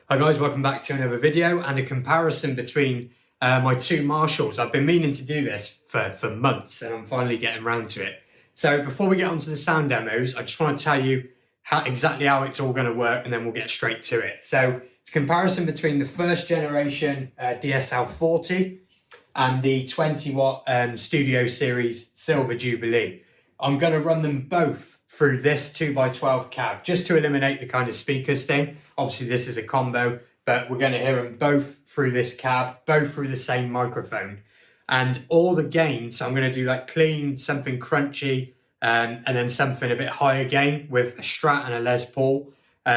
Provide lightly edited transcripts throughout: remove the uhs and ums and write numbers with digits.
Hi guys, welcome back to another video and a comparison between my two Marshalls. I've been meaning to do this for months and I'm finally getting around to it. So before we get onto the sound demos, I just want to tell you exactly how it's all going to work and then we'll get straight to it. So it's a comparison between the first generation DSL40 and the 20 watt Studio Series Silver Jubilee. I'm going to run them both through this 2x12 cab just to eliminate the kind of speakers thing. Obviously this is a combo, but we're going to hear them both through this cab, both through the same microphone. And all the gains, so I'm going to do like clean, something crunchy, and then something a bit higher gain with a Strat and a Les Paul,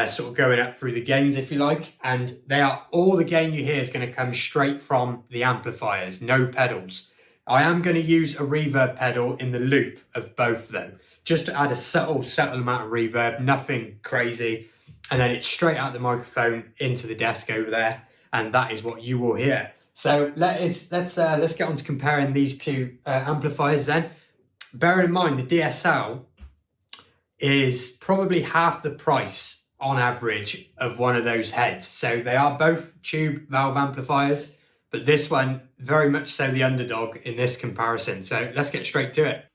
sort of going up through the gains if you like. And they are all the gain you hear is going to come straight from the amplifiers, no pedals. I am going to use a reverb pedal in the loop of both though, just to add a subtle amount of reverb, nothing crazy. And then it's straight out the microphone into the desk over there. And that is what you will hear. So let's get on to comparing these two amplifiers then. Bear in mind the DSL is probably half the price on average of one of those heads. So they are both tube valve amplifiers, but this one very much so the underdog in this comparison. So let's get straight to it.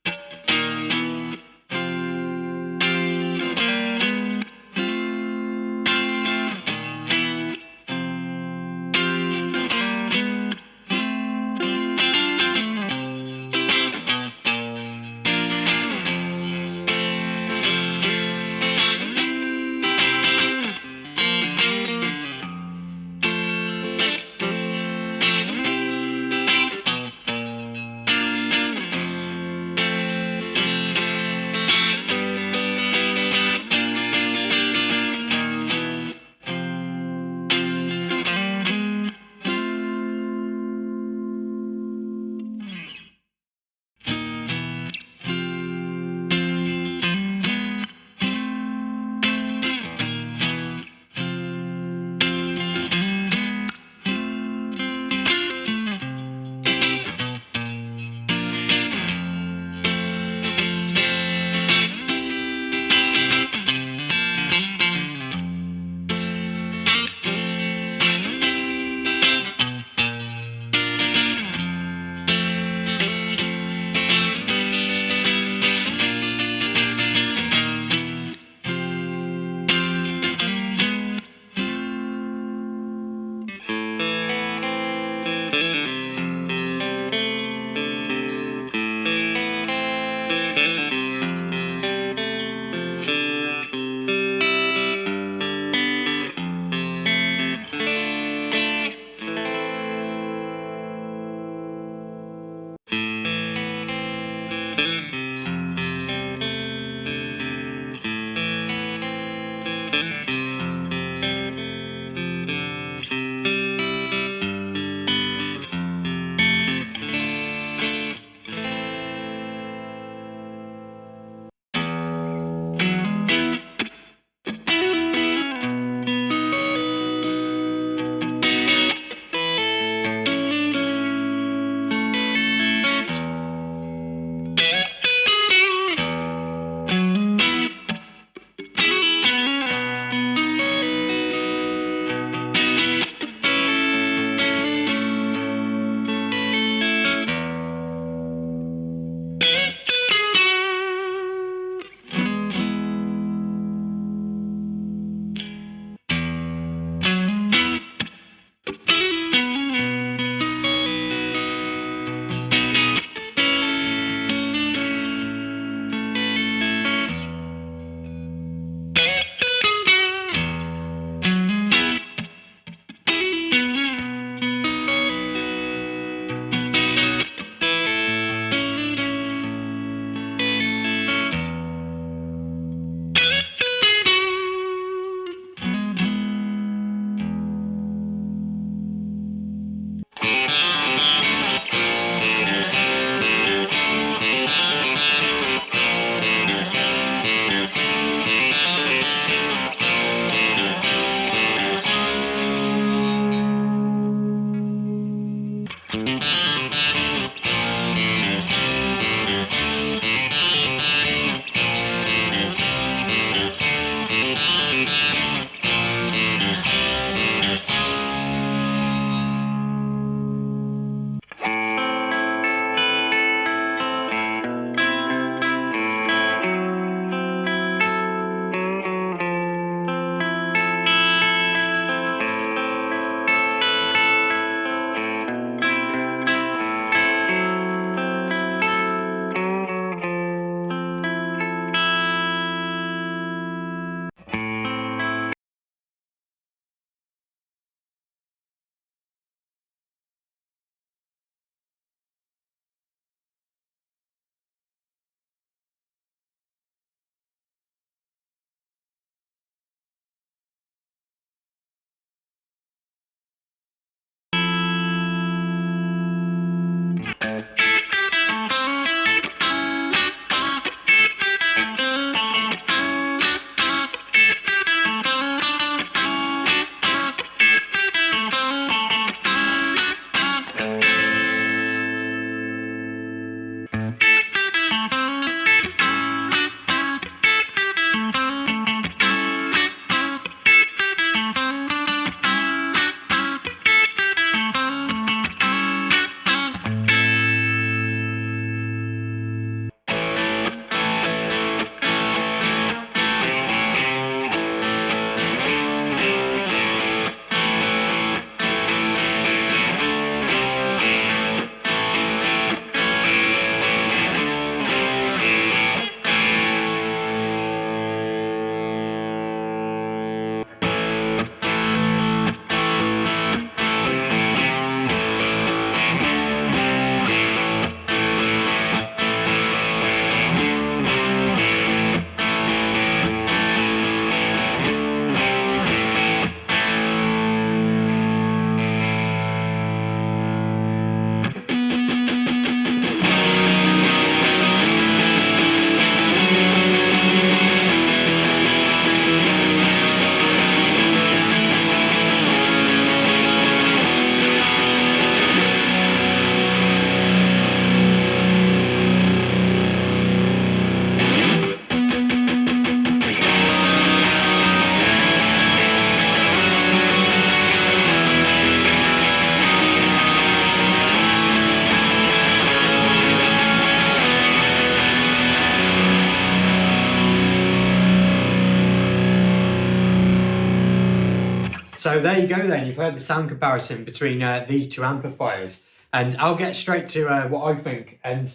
So there you go then, you've heard the sound comparison between these two amplifiers, and I'll get straight to what I think. And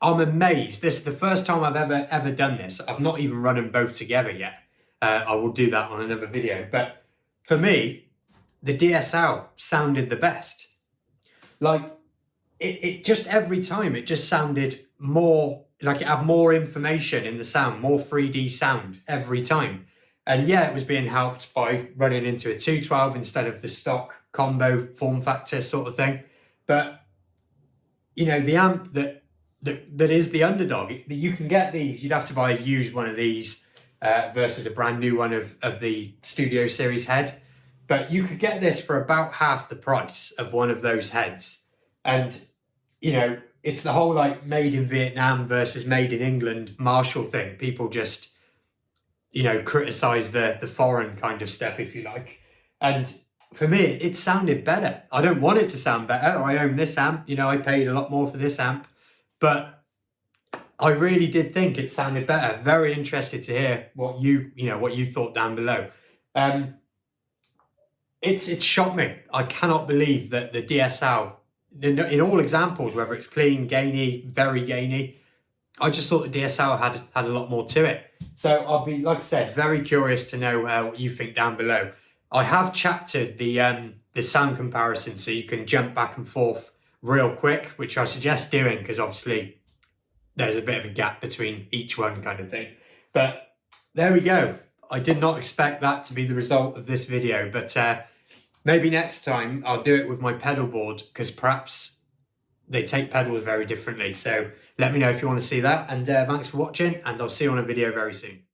I'm amazed. This is the first time I've ever done this. I've not even run them both together yet. I will do that on another video. But for me, the DSL sounded the best. Like, it just every time, it just sounded more, like it had more information in the sound, more 3D sound every time. And yeah, it was being helped by running into a 212 instead of the stock combo form factor sort of thing. But, you know, the amp that is the underdog, you can get these, you'd have to buy a used one of these versus a brand new one of the Studio Series head. But you could get this for about half the price of one of those heads. And, you know, it's the whole like made in Vietnam versus made in England Marshall thing. People just, you know, criticize the foreign kind of stuff, if you like. And for me, it sounded better. I don't want it to sound better. I own this amp, you know, I paid a lot more for this amp, but I really did think it sounded better. Very interested to hear what you thought down below. It's shocked me. I cannot believe that the DSL, in all examples, whether it's clean, gainy, very gainy, I just thought the DSL had a lot more to it. So I'll be, like I said, very curious to know what you think down below. I have chaptered the sound comparison so you can jump back and forth real quick, which I suggest doing because obviously there's a bit of a gap between each one kind of thing. But there we go. I did not expect that to be the result of this video, but maybe next time I'll do it with my pedal board because perhaps they take pedals very differently. So let me know if you want to see that. And thanks for watching, and I'll see you on a video very soon.